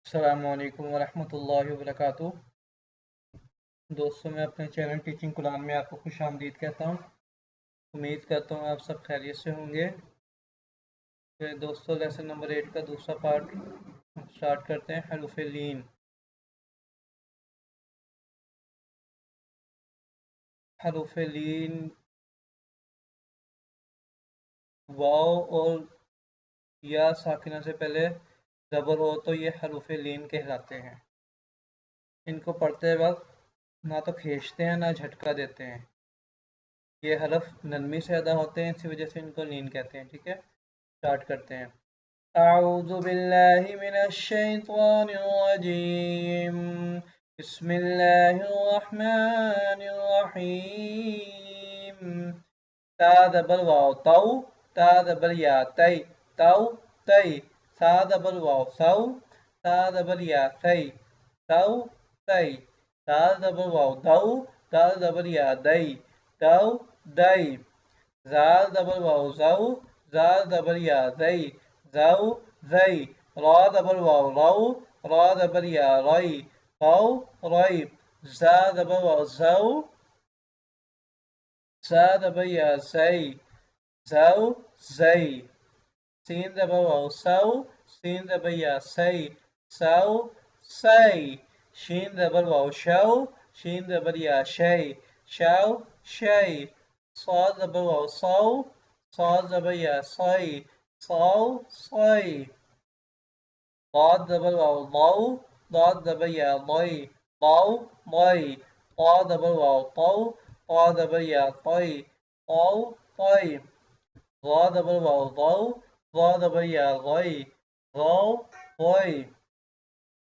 السلام علیکم ورحمۃ اللہ وبرکاتہ۔ دوستوں، میں اپنے چینل ٹیچنگ قرآن میں آپ کو خوش آمدید کہتا ہوں۔ امید کرتا ہوں آپ سب خیریت سے ہوں گے۔ پھر دوستوں، لیسن نمبر 8 کا دوسرا پارٹ سٹارٹ کرتے ہیں۔ حروف لین۔ حروف لین واو اور یا ساکنہ سے پہلے زبر ہو تو یہ حروف لین کہلاتے ہیں۔ ان کو پڑھتے وقت نہ تو کھینچتے ہیں نہ جھٹکا دیتے ہیں۔ یہ حرف نرمی سے ادا ہوتے ہیں، اسی وجہ سے ان کو لین کہتے ہیں۔ ٹھیک ہے، سٹارٹ کرتے ہیں۔ اعوذ باللہ من الشیطان الرجیم، بسم اللہ الرحمن الرحیم۔ تا زبر واو تو، تا زبر یا تی، تو تی۔ سا زبر واو سو، تا زبر یا سی، تو تی۔ دال زبر واو دو، دال زبر یا دئی، دو دئی۔ زال زبر واو زو، زال زبر یا زئی، زو زئی۔ را زبر واو رو، را زبر یا رئی، رو رئی۔ زا زبر واو زو، زا زبر یا زئی، زو زئی۔ سین زبر واو سو، سین زبر یا سی، سو سی۔ شین زبر واو شو، شین زبر یا شی، شو شی۔ صاد زبر واو صو، صاد زبر یا صی، صو صی۔ ضاد زبر واو ضو، ضاد زبر یا ضی، ضو ضی۔ طا زبر واو طو، طا زبر یا طی، طو طی۔ ظا زبر واو ضو، ظا زبر یا ضی، ضو ضی۔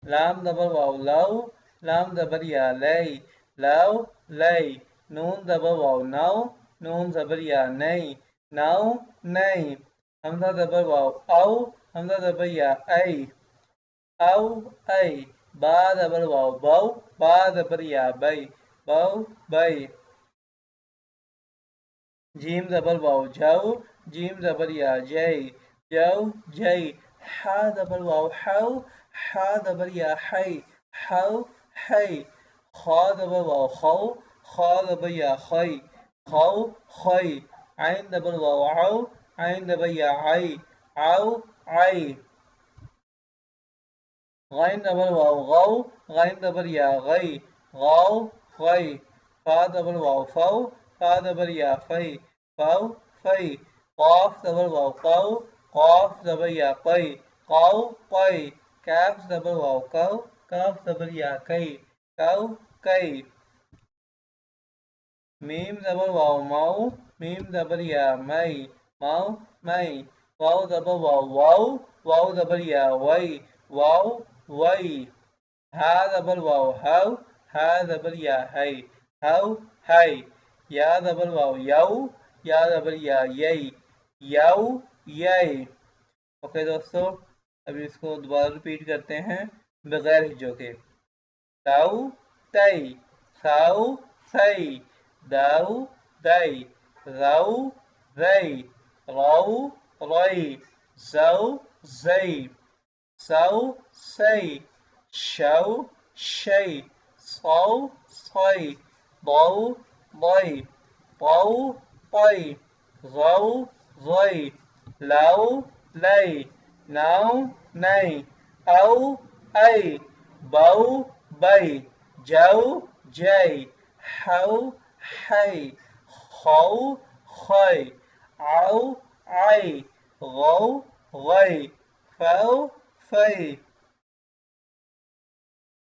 لام زبر واو لو، لام زبر یا لی، لو لی۔ نون زبر واو نو، نون زبر یا نئی، نو نئی۔ حمزہ زبر واو او، حمزہ زبر یا ای، او ای۔ با زبر واو بو، با زبر یا بئی، بو بئی۔ جیم زبر واو جو، جیم زبر یا جئی، جو جئی۔ حا زبر واو حو، حا زبر یا حی، حو حی۔ خا زبر واو خو، خا زبر یا خی، خو خی۔ عین زبر واو عو، عین زبر یا عی، عو عی۔ غین زبر واو غو، غین زبر یا غی، غو غی۔ فا زبر واو فو، فا زبر یا فی، فو فی۔ قاف زبر واو قو، قاف زبر یا قی، قو قی۔ کاف زبر واو کو، کاف زبر یا کئی، کو کئی۔ میم زبر واو مو، میم زبر یا مئی، مو مئی۔ واو زبر واو واو، واو زبر یا وئی، واو وئی۔ ہا زبر واو ہو، ہا زبر یا ہئی، ہو ہئی۔ یا زبر واو یو، یا زبر یا یئی، یو یئی۔ اوکے دوستو، ابھی اس کو دوبارہ ریپیٹ کرتے ہیں بغیر ہجوں کے۔ تو تئی، سو سی، دو دئی، رو رئی، رو رئی۔ زو زئی، سو سی، شو شئی، صو صی۔ ضو ضئی، طو طئی، ضو ضئی۔ لو لئی، نو نئی، او ای، بو بئی، جو جئی، حو حی، خو خی، عو عی، غو غی، فو فی،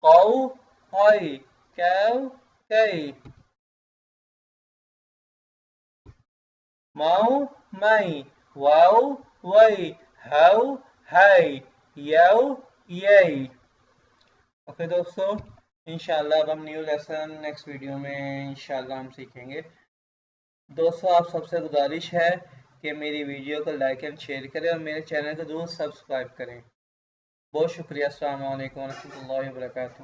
قو قی، کو کئی۔ مو مئی، واو وئی، ہو ہئی، یو یئی۔ اوکے دوستو، انشاءاللہ اب ہم نیو لیسن نیکسٹ ویڈیو میں انشاءاللہ ہم سیکھیں گے۔ دوستو، آپ سب سے گزارش ہے کہ میری ویڈیو کو لائک اینڈ شیئر کریں اور میرے چینل کو ضرور سبسکرائب کریں۔ بہت شکریہ۔ السلام علیکم ورحمۃ اللہ وبرکاتہ۔